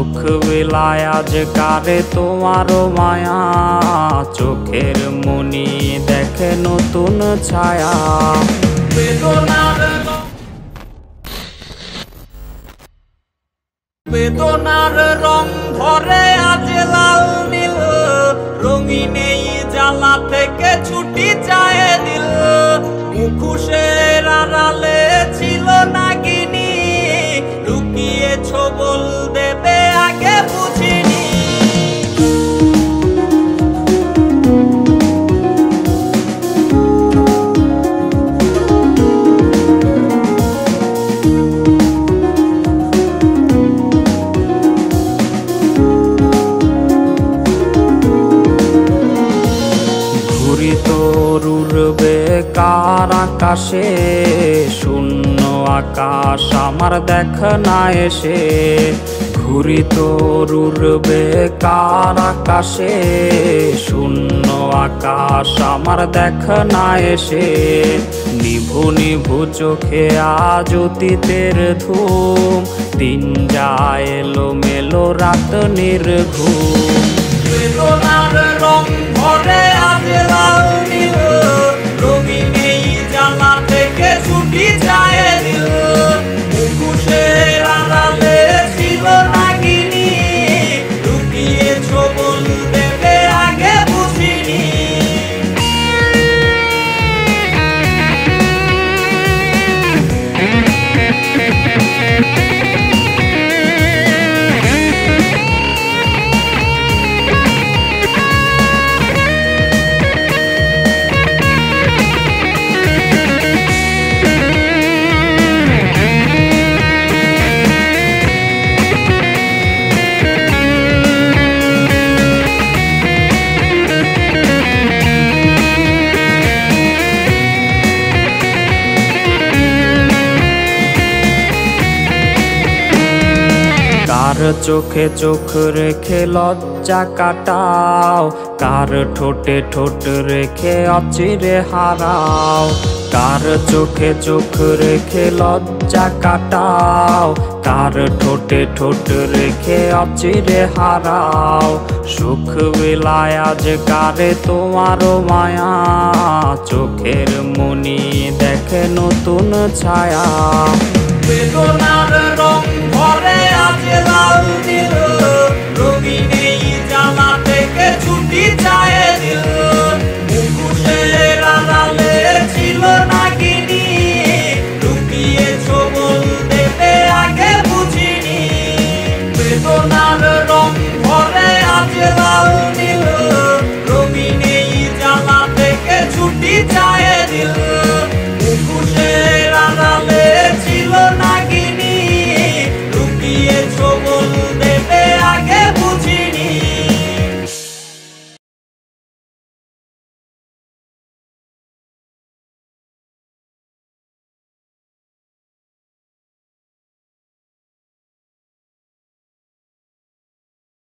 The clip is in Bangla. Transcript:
সুখ বিলায় আজ কারে তোমারও মায়া, চোখের মনি দেখে নতুন ছায়া। বেদনার রং ধরে আজ লাল নীল, রঙিন এই জ্বালা থেকে ছুটি চায় দিল। মুখোশের আড়ালে ছিল নাগিনী, লুকিয়েছ বল দেবে আগে বুঝিনি। তরুর বেকার আকাশে, শূন্য আকাশ আমার দেখ না এসে। ঘুরি তরুর বেকার আকাশে, শূন্য আকাশ আমার দেখ না এসে। নিভু নিভু চোখে আজ অতীতের ধূম, দিন যায় এলো মেলো রাত নির্ঘুম। বেদনার রং ধরে আজ লাল নীল, রঙিন এই জ্বালা থেকে ছুটি চায় দিল। মুখোশের আড়ালে ছিল নাগিনী, লুকিয়েছ বল দেবে আগে বুঝিনি। কার চোখে চোখ রেখে লজ্জা কাটাও, কার ঠোঁটে ঠোঁট রেখে অচিরে হারাও। কার চোখে চোখ রেখে লজ্জা কাটাও, কার ঠোঁটে ঠোঁট রেখে অচিরে হারাও। সুখ বিলায় আজ কারে তোমারও মায়া, চোখের মনি দেখে নতুন ছায়া। বেদনার রং ধরে আজ লাল নীল, রঙিন এই জ্বালা থেকে ছুটি চায় দিল। মুখোশের আড়ালে ছিল নাগিনী, লুকিয়েছ বল দেবে আগে বুঝিনি। বেদনার